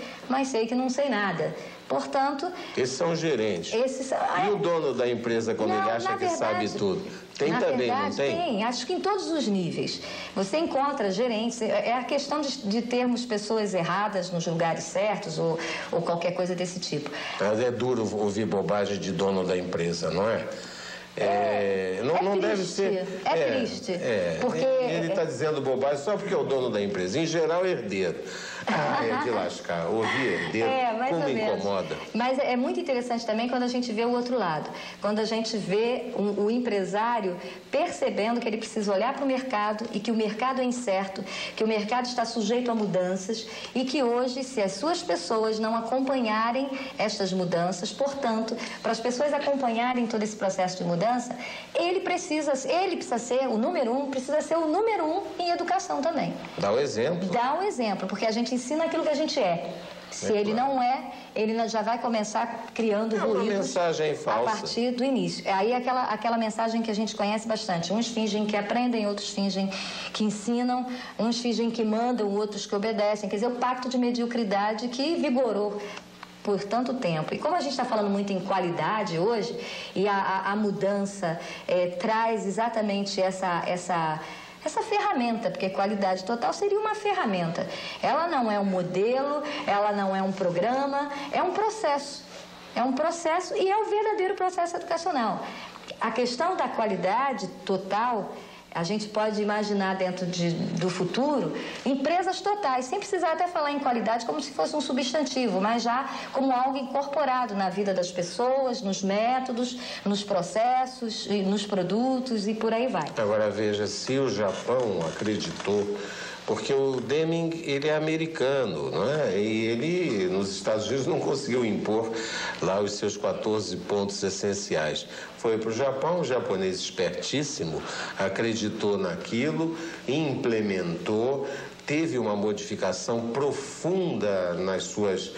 que não sei nada. Portanto... Esses são os gerentes. E o dono da empresa, quando ele acha que sabe tudo? Tem também, não tem? Tem, acho que em todos os níveis. Você encontra gerentes, é a questão de termos pessoas erradas nos lugares certos ou qualquer coisa desse tipo. Mas é duro ouvir bobagem de dono da empresa, não é? Não deve ser. Triste. Porque ele está dizendo bobagem só porque é o dono da empresa. Em geral, é herdeiro. É de lascar. Ouvir herdeiro, como incomoda. Mas é muito interessante também quando a gente vê o outro lado. Quando a gente vê o empresário percebendo que ele precisa olhar para o mercado e que o mercado é incerto, que o mercado está sujeito a mudanças e que hoje, se as suas pessoas não acompanharem estas mudanças, portanto, para as pessoas acompanharem todo esse processo de mudança, ele precisa ser o número um, precisa ser o número um em educação também. Dá o exemplo. Dá o exemplo, porque a gente ensina aquilo que a gente é. Se ele não é, ele já vai começar criando ruídos. Uma mensagem falsa. A partir do início. Aí aquela mensagem que a gente conhece bastante. Uns fingem que aprendem, outros fingem que ensinam, uns fingem que mandam, outros que obedecem. Quer dizer, o pacto de mediocridade que vigorou por tanto tempo. E como a gente está falando muito em qualidade hoje, e a mudança traz exatamente essa ferramenta, porque qualidade total seria uma ferramenta. Ela não é um modelo, ela não é um programa, é um processo. É um processo e é o verdadeiro processo educacional. A questão da qualidade total, a gente pode imaginar dentro do futuro empresas totais, sem precisar até falar em qualidade como se fosse um substantivo, mas já como algo incorporado na vida das pessoas, nos métodos, nos processos, nos produtos e por aí vai. Agora veja, se o Japão acreditou, porque o Deming, ele é americano, não é? E ele, nos Estados Unidos, não conseguiu impor lá os seus 14 pontos essenciais. Foi para o Japão, o japonês espertíssimo acreditou naquilo, implementou, teve uma modificação profunda nas suas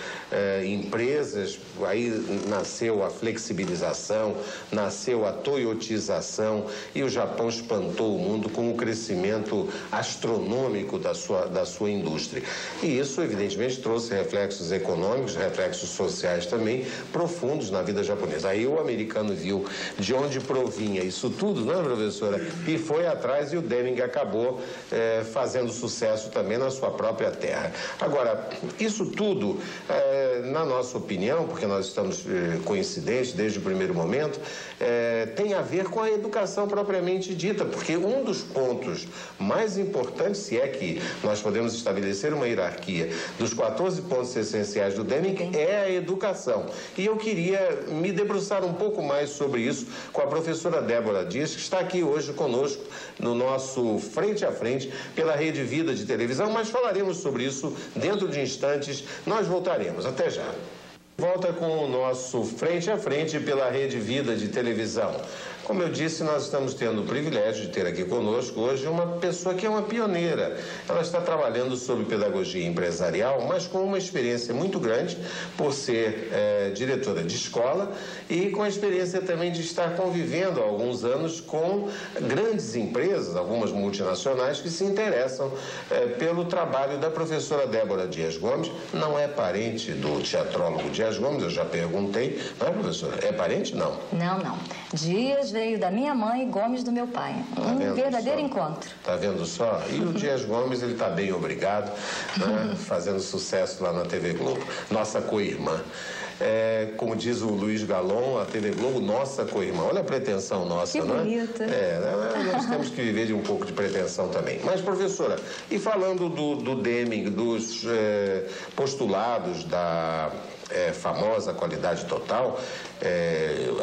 empresas, aí nasceu a flexibilização, nasceu a toyotização e o Japão espantou o mundo com o crescimento astronômico da sua indústria. E isso, evidentemente, trouxe reflexos econômicos, reflexos sociais também profundos na vida japonesa. Aí o americano viu de onde provinha isso tudo, não é, professora? E foi atrás e o Deming acabou fazendo sucesso também na sua própria terra. Agora, isso tudo, na nossa opinião, porque nós estamos coincidentes desde o primeiro momento, tem a ver com a educação propriamente dita, porque um dos pontos mais importantes, se é que nós podemos estabelecer uma hierarquia dos 14 pontos essenciais do Deming, é a educação. E eu queria me debruçar um pouco mais sobre isso com a professora Débora Dias, que está aqui hoje conosco no nosso Frente a Frente pela Rede Vida de televisão, mas falaremos sobre isso dentro de instantes. Nós voltaremos. Até já. Volta com o nosso Frente a Frente pela Rede Vida de televisão. Como eu disse, nós estamos tendo o privilégio de ter aqui conosco hoje uma pessoa que é uma pioneira. Ela está trabalhando sobre pedagogia empresarial, mas com uma experiência muito grande por ser diretora de escola e com a experiência também de estar convivendo há alguns anos com grandes empresas, algumas multinacionais, que se interessam pelo trabalho da professora Débora Dias Gomes. Não é parente do teatrólogo Dias Gomes, eu já perguntei. Não é, professora? É parente? Não. Não. Dias veio da minha mãe e Gomes do meu pai. Um verdadeiro encontro. Tá vendo só? E o Dias Gomes, ele tá bem, obrigado, né? Fazendo sucesso lá na TV Globo. Nossa co-irmã. Como diz o Luiz Galon, a TV Globo, nossa co-irmã. Olha a pretensão nossa, que não é? bonito. Nós temos que viver de um pouco de pretensão também. Mas, professora, e falando do Deming, dos postulados da famosa qualidade total,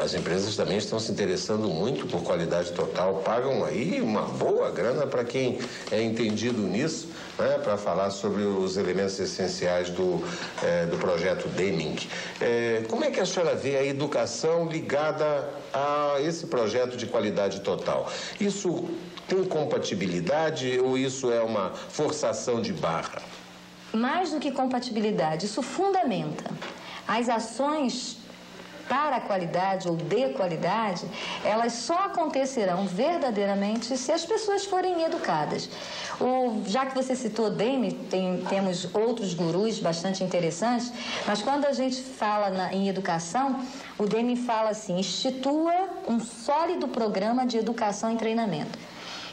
as empresas também estão se interessando muito por qualidade total, pagam aí uma boa grana para quem é entendido nisso, né, para falar sobre os elementos essenciais do projeto Deming. Como é que a senhora vê a educação ligada a esse projeto de qualidade total? Isso tem compatibilidade ou isso é uma forçação de barra? Mais do que compatibilidade, isso fundamenta. As ações para a qualidade ou de qualidade, elas só acontecerão verdadeiramente se as pessoas forem educadas. Já que você citou Deming, temos outros gurus bastante interessantes, mas quando a gente fala em educação, o Deming fala assim: institua um sólido programa de educação e treinamento.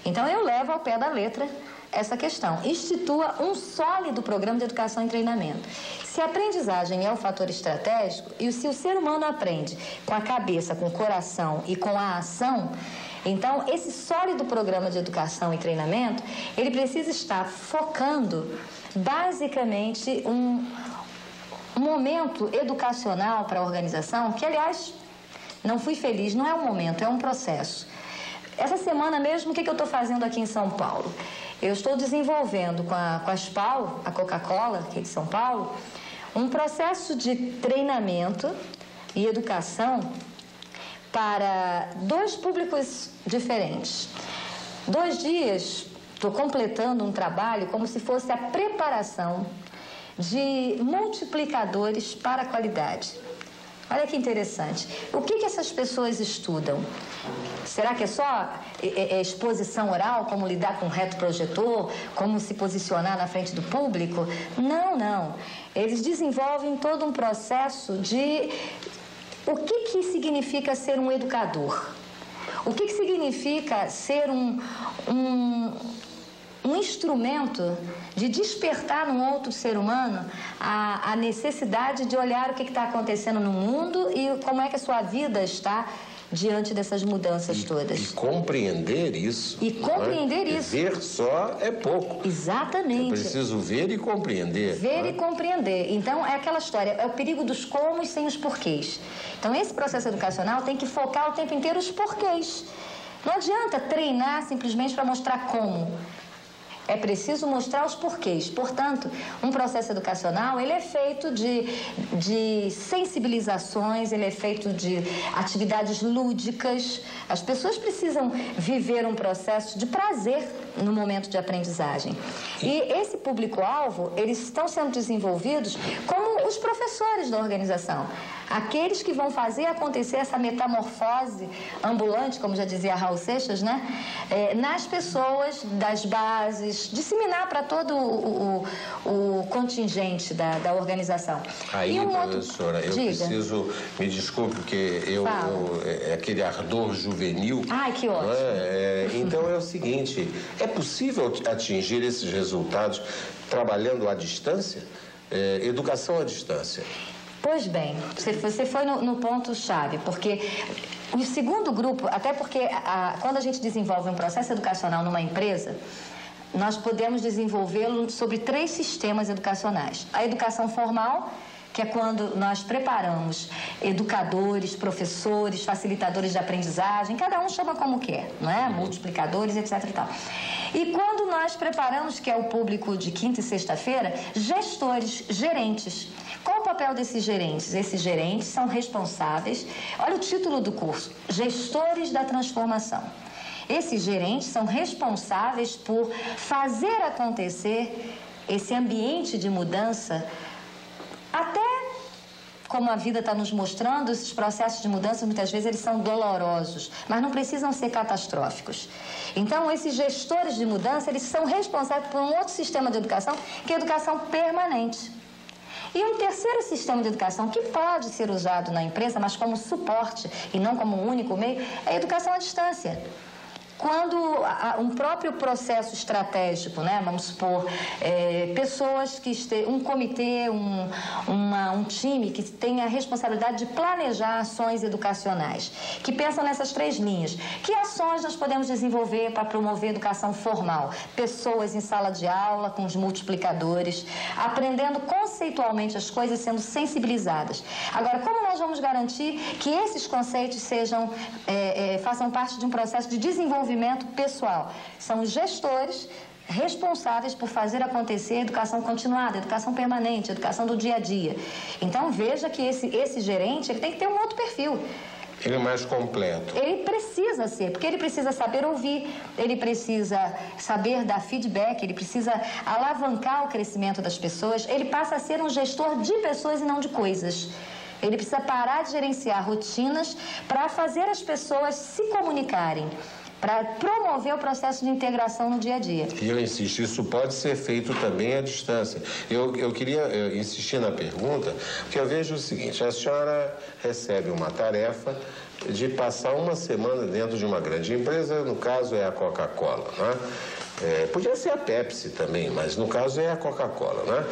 Então eu levo ao pé da letra essa questão. Institua um sólido programa de educação e treinamento. Se a aprendizagem é o fator estratégico, e se o ser humano aprende com a cabeça, com o coração e com a ação, então esse sólido programa de educação e treinamento, ele precisa estar focando basicamente um momento educacional para a organização, que aliás, não fui feliz, não é um momento, é um processo. Essa semana mesmo, o que eu estou fazendo aqui em São Paulo? Eu estou desenvolvendo com a Aspal, a Coca-Cola aqui de São Paulo, um processo de treinamento e educação para 2 públicos diferentes. 2 dias, estou completando um trabalho como se fosse a preparação de multiplicadores para a qualidade. Olha que interessante. O que essas pessoas estudam? Será que é só exposição oral, como lidar com retroprojetor, como se posicionar na frente do público? Não, não. Eles desenvolvem todo um processo de o que significa ser um educador. O que significa ser um instrumento de despertar num outro ser humano a necessidade de olhar o que está acontecendo no mundo e como é que a sua vida está diante dessas mudanças todas. E compreender isso. E compreender isso. Ver só é pouco. Exatamente. Eu preciso ver e compreender. Ver e compreender. Então, é aquela história, é o perigo dos comos sem os porquês. Então, esse processo educacional tem que focar o tempo inteiro os porquês. Não adianta treinar simplesmente para mostrar como. É preciso mostrar os porquês. Portanto, um processo educacional, ele é feito de sensibilizações, ele é feito de atividades lúdicas. As pessoas precisam viver um processo de prazer no momento de aprendizagem. E esse público-alvo, eles estão sendo desenvolvidos como os professores da organização. Aqueles que vão fazer acontecer essa metamorfose ambulante, como já dizia Raul Seixas, né? Nas pessoas das bases, disseminar para todo o contingente da organização. Aí, professora, eu preciso, me desculpe, porque é aquele ardor juvenil. Ai, que ótimo. Então é o seguinte, é possível atingir esses resultados trabalhando à distância? Educação à distância. Pois bem, você foi no ponto-chave, porque o segundo grupo, até porque quando a gente desenvolve um processo educacional numa empresa, nós podemos desenvolvê-lo sobre 3 sistemas educacionais. A educação formal, que é quando nós preparamos educadores, professores, facilitadores de aprendizagem, cada um chama como quer, não é? Multiplicadores, etc. e tal. E quando nós preparamos, que é o público de quinta e sexta-feira, gestores, gerentes. Qual o papel desses gerentes? Esses gerentes são responsáveis, olha o título do curso, Gestores da Transformação. Esses gerentes são responsáveis por fazer acontecer esse ambiente de mudança, até como a vida está nos mostrando, esses processos de mudança muitas vezes eles são dolorosos, mas não precisam ser catastróficos. Então, esses gestores de mudança, eles são responsáveis por um outro sistema de educação, que é a educação permanente. E um terceiro sistema de educação que pode ser usado na empresa, mas como suporte e não como um único meio, é a educação à distância. Quando um próprio processo estratégico, né, vamos supor, pessoas que um comitê, um time que tem a responsabilidade de planejar ações educacionais, que pensam nessas 3 linhas. Que ações nós podemos desenvolver para promover a educação formal? Pessoas em sala de aula, com os multiplicadores, aprendendo conceitualmente as coisas, sendo sensibilizadas. Agora, como nós vamos garantir que esses conceitos façam parte de um processo de desenvolvimento pessoal? São os gestores responsáveis por fazer acontecer a educação continuada, a educação permanente, a educação do dia a dia. Então, veja que esse gerente ele tem que ter um outro perfil. Ele é mais completo. Ele precisa ser, porque ele precisa saber ouvir, ele precisa saber dar feedback, ele precisa alavancar o crescimento das pessoas, ele passa a ser um gestor de pessoas e não de coisas. Ele precisa parar de gerenciar rotinas para fazer as pessoas se comunicarem, para promover o processo de integração no dia a dia. E eu insisto, isso pode ser feito também à distância. Eu queria insistir na pergunta, porque eu vejo o seguinte, a senhora recebe uma tarefa de passar uma semana dentro de uma grande empresa, no caso é a Coca-Cola, né? Podia ser a Pepsi também, mas no caso é a Coca-Cola, né?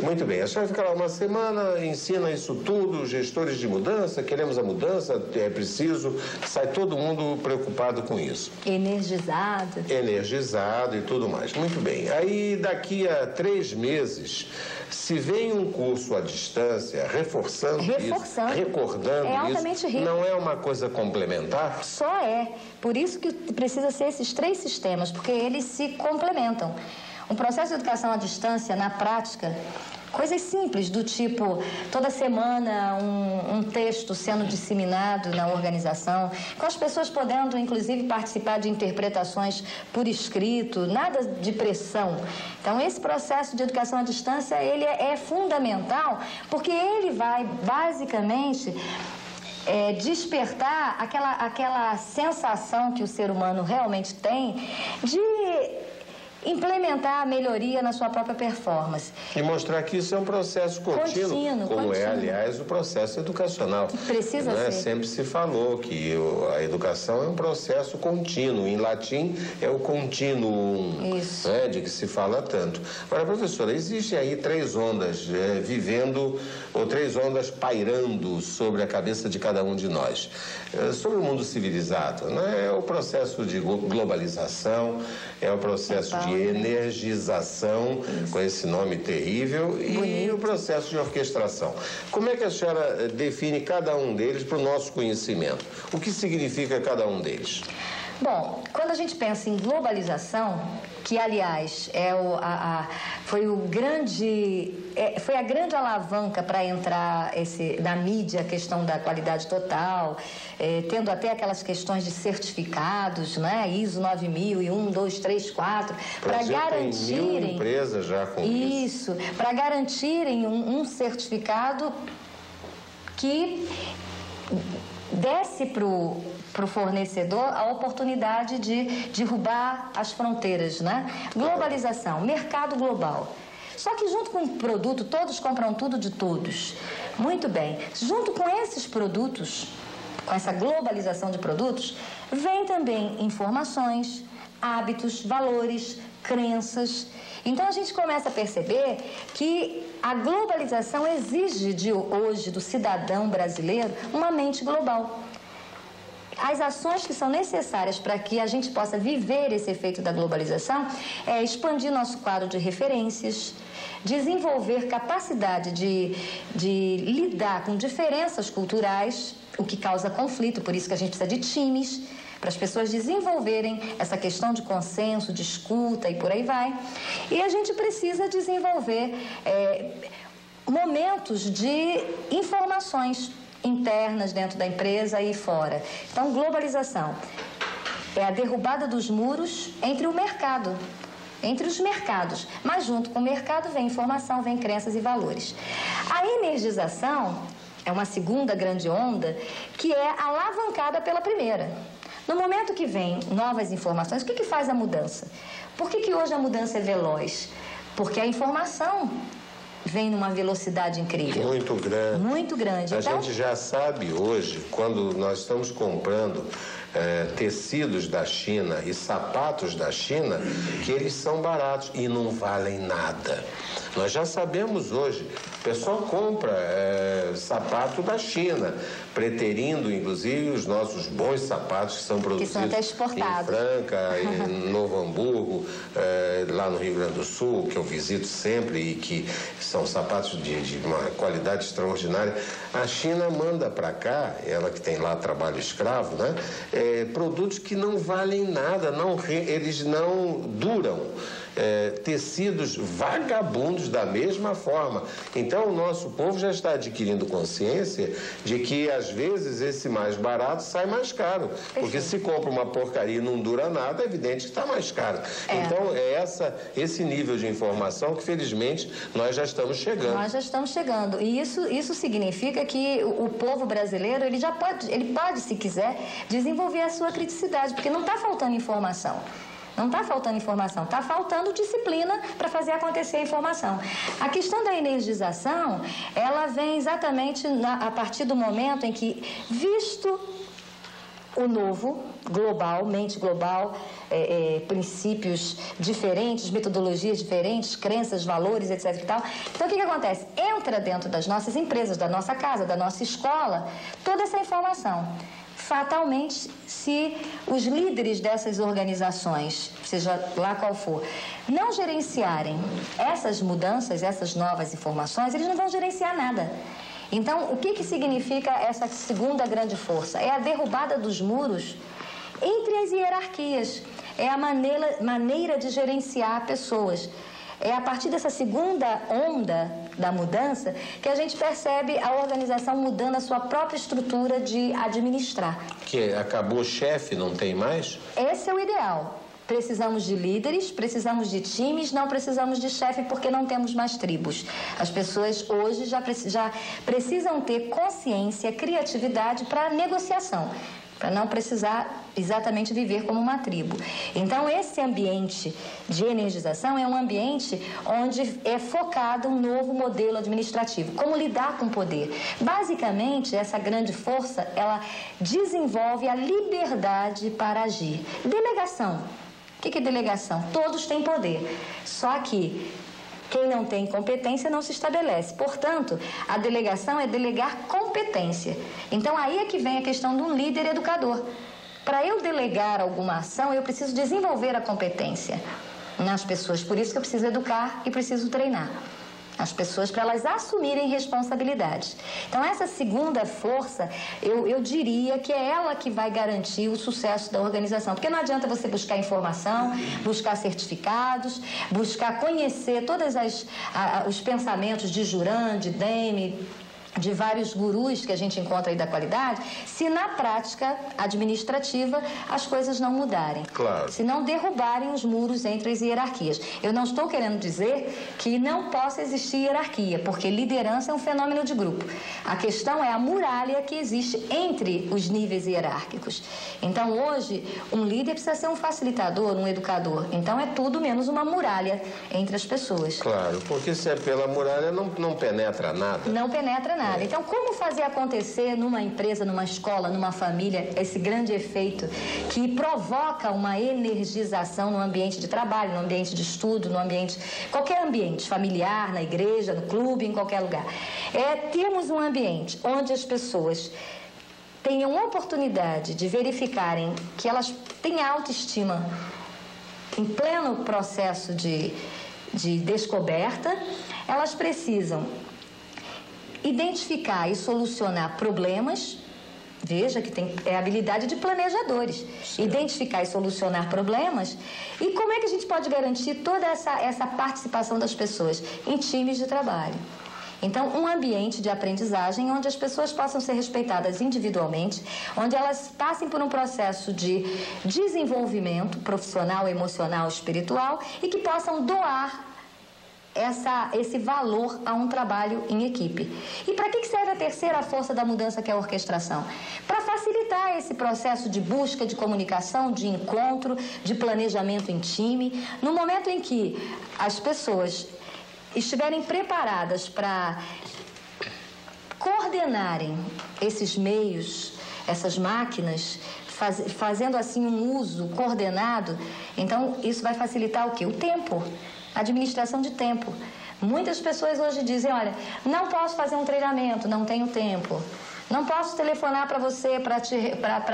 Muito bem, a senhora fica lá uma semana, ensina isso tudo, gestores de mudança, queremos a mudança, é preciso, sai todo mundo preocupado com isso. Energizado. Energizado e tudo mais. Muito bem, aí daqui a 3 meses, se vem um curso à distância, reforçando isso, recordando é altamente isso, rico. não é uma coisa complementar? Só é. Por isso que precisa ser esses 3 sistemas, porque eles se complementam. Um processo de educação à distância, na prática, coisas simples do tipo, toda semana um texto sendo disseminado na organização, com as pessoas podendo, inclusive, participar de interpretações por escrito, nada de pressão. Então, esse processo de educação à distância, ele é fundamental, porque ele vai, basicamente, despertar aquela sensação que o ser humano realmente tem de implementar a melhoria na sua própria performance. E mostrar que isso é um processo contínuo, como é, aliás, o processo educacional. Precisa ser. Sempre se falou que a educação é um processo contínuo. Em latim, é o continuum, isso. Né, de que se fala tanto. Agora, professora, existem aí 3 ondas vivendo, ou 3 ondas pairando sobre a cabeça de cada um de nós. Sobre o mundo civilizado, né? É o processo de globalização, é o processo de energização, com esse nome terrível, e o processo de orquestração. Como é que a senhora define cada um deles para o nosso conhecimento? O que significa cada um deles? Bom, quando a gente pensa em globalização, que aliás foi a grande alavanca para entrar na mídia a questão da qualidade total, tendo até aquelas questões de certificados, né? ISO 9001, 2, 3, 4, para garantirem... Tem 1000 empresas já com isso. Para garantirem um certificado que desse para o fornecedor a oportunidade de derrubar as fronteiras, né? Globalização, mercado global. Só que junto com o produto, todos compram tudo de todos. Muito bem. Junto com esses produtos, com essa globalização de produtos, vem também informações, hábitos, valores, crenças. Então a gente começa a perceber que a globalização exige hoje do cidadão brasileiro uma mente global. As ações que são necessárias para que a gente possa viver esse efeito da globalização é expandir nosso quadro de referências, desenvolver capacidade de lidar com diferenças culturais, o que causa conflito, por isso que a gente precisa de times, para as pessoas desenvolverem essa questão de consenso, de escuta e por aí vai. E a gente precisa desenvolver momentos de informações internas dentro da empresa e fora. Então, globalização é a derrubada dos muros entre o mercado, entre os mercados. Mas junto com o mercado vem informação, vem crenças e valores. A energização é uma segunda grande onda que é alavancada pela primeira. No momento que vem novas informações, o que faz a mudança? Por que hoje a mudança é veloz? Porque a informação vem numa velocidade incrível. Muito grande. Muito grande. A gente já sabe hoje, quando nós estamos comprando tecidos da China e sapatos da China, que eles são baratos e não valem nada. Nós já sabemos hoje, o pessoal compra sapato da China, preterindo, inclusive, os nossos bons sapatos que são produzidos em Franca, em Novo Hamburgo, lá no Rio Grande do Sul, que eu visito sempre e que são sapatos de uma qualidade extraordinária. A China manda para cá, ela que tem lá trabalho escravo, né? Produtos que não valem nada, eles não duram. Tecidos vagabundos da mesma forma. Então o nosso povo já está adquirindo consciência de que às vezes esse mais barato sai mais caro, porque se compra uma porcaria e não dura nada, é evidente que está mais caro. Então esse nível de informação que felizmente nós já estamos chegando. Nós já estamos chegando, e isso significa que o povo brasileiro ele pode, se quiser, desenvolver a sua criticidade, porque não está faltando informação. Não está faltando informação, está faltando disciplina para fazer acontecer a informação. A questão da energização, ela vem exatamente a partir do momento em que, visto o novo, global, mente global, princípios diferentes, metodologias diferentes, crenças, valores, etc. e tal. Então, o que acontece? Entra dentro das nossas empresas, da nossa casa, da nossa escola, toda essa informação. Fatalmente, se os líderes dessas organizações, seja lá qual for, não gerenciarem essas mudanças, essas novas informações, eles não vão gerenciar nada. Então, o que significa essa segunda grande força? É a derrubada dos muros entre as hierarquias, é a maneira de gerenciar pessoas. É a partir dessa segunda onda da mudança que a gente percebe a organização mudando a sua própria estrutura de administrar. Que acabou o chefe, não tem mais? Esse é o ideal. Precisamos de líderes, precisamos de times, não precisamos de chefe porque não temos mais tribos. As pessoas hoje já precisam ter consciência, criatividade para negociação, para não precisar exatamente viver como uma tribo. Então, esse ambiente de energização é um ambiente onde é focado um novo modelo administrativo. Como lidar com o poder? Basicamente, essa grande força, ela desenvolve a liberdade para agir. Delegação. O que é delegação? Todos têm poder, só que quem não tem competência não se estabelece. Portanto, a delegação é delegar competência. Então, aí é que vem a questão de um líder educador. Para eu delegar alguma ação, eu preciso desenvolver a competência nas pessoas. Por isso que eu preciso educar e preciso treinar as pessoas para elas assumirem responsabilidades. Então, essa segunda força, eu diria que é ela que vai garantir o sucesso da organização. Porque não adianta você buscar informação, buscar certificados, buscar conhecer todos os pensamentos de Juran, de Demme, de vários gurus que a gente encontra aí da qualidade, se na prática administrativa as coisas não mudarem. Claro. Se não derrubarem os muros entre as hierarquias. Eu não estou querendo dizer que não possa existir hierarquia, porque liderança é um fenômeno de grupo. A questão é a muralha que existe entre os níveis hierárquicos. Então, hoje, um líder precisa ser um facilitador, um educador. Então, é tudo menos uma muralha entre as pessoas. Claro, porque se é pela muralha, não penetra nada. Não penetra nada. Então, como fazer acontecer numa empresa, numa escola, numa família, esse grande efeito que provoca uma energização no ambiente de trabalho, no ambiente de estudo, no ambiente, qualquer ambiente, familiar, na igreja, no clube, em qualquer lugar. Termos um ambiente onde as pessoas tenham oportunidade de verificarem que elas têm autoestima em pleno processo de descoberta, elas precisam identificar e solucionar problemas. Veja que é a habilidade de planejadores. Sim. Identificar e solucionar problemas. E como é que a gente pode garantir toda essa participação das pessoas em times de trabalho? Então, um ambiente de aprendizagem onde as pessoas possam ser respeitadas individualmente, onde elas passem por um processo de desenvolvimento profissional, emocional, espiritual e que possam doar esse valor a um trabalho em equipe. E para que serve a terceira força da mudança, que é a orquestração? Para facilitar esse processo de busca, de comunicação, de encontro, de planejamento em time. No momento em que as pessoas estiverem preparadas para coordenarem esses meios, essas máquinas, fazendo assim um uso coordenado, então isso vai facilitar o quê? O tempo. Administração de tempo. Muitas pessoas hoje dizem, olha, não posso fazer um treinamento, não tenho tempo. Não posso telefonar para você para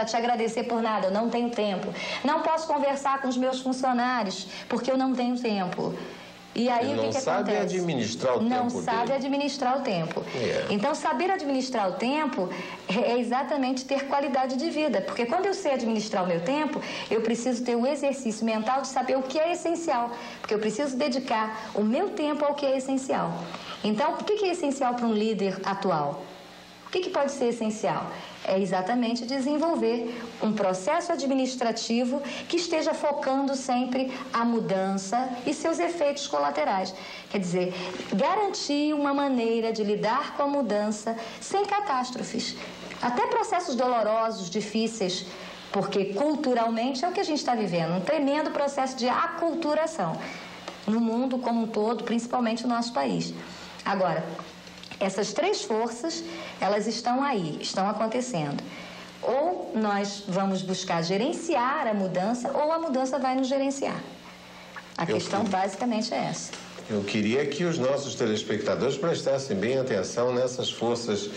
te agradecer por nada, eu não tenho tempo. Não posso conversar com os meus funcionários, porque eu não tenho tempo. E aí, o que acontece? Não sabe administrar o tempo. Não sabe administrar o tempo. Então, saber administrar o tempo é exatamente ter qualidade de vida. Porque quando eu sei administrar o meu tempo, eu preciso ter o exercício mental de saber o que é essencial. Porque eu preciso dedicar o meu tempo ao que é essencial. Então, o que é essencial para um líder atual? O que pode ser essencial? É exatamente desenvolver um processo administrativo que esteja focando sempre a mudança e seus efeitos colaterais. Quer dizer, garantir uma maneira de lidar com a mudança sem catástrofes. Até processos dolorosos, difíceis, porque culturalmente é o que a gente está vivendo, um tremendo processo de aculturação no mundo como um todo, principalmente no nosso país. Agora, essas três forças, elas estão aí, estão acontecendo. Ou nós vamos buscar gerenciar a mudança, ou a mudança vai nos gerenciar. A questão basicamente é essa. Eu queria que os nossos telespectadores prestassem bem atenção nessas forças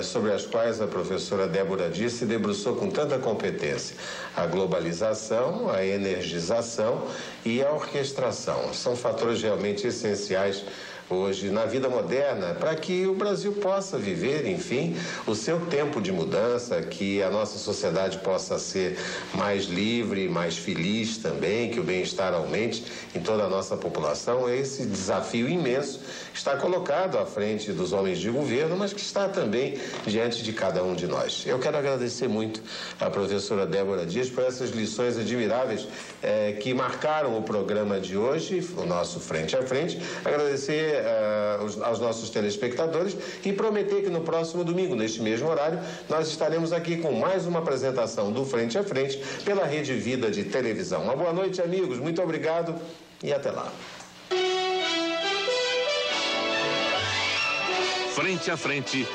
sobre as quais a professora Débora Dias se debruçou com tanta competência. A globalização, a energização e a orquestração. São fatores realmente essenciais hoje na vida moderna para que o Brasil possa viver, enfim, o seu tempo de mudança, que a nossa sociedade possa ser mais livre, mais feliz também, que o bem-estar aumente em toda a nossa população. Esse desafio imenso está colocado à frente dos homens de governo, mas que está também diante de cada um de nós. Eu quero agradecer muito à professora Débora Dias por essas lições admiráveis que marcaram o programa de hoje, o nosso Frente a Frente. Agradecer aos nossos telespectadores e prometer que no próximo domingo, neste mesmo horário, nós estaremos aqui com mais uma apresentação do Frente a Frente pela Rede Vida de televisão. Uma boa noite, amigos. Muito obrigado e até lá. Frente a Frente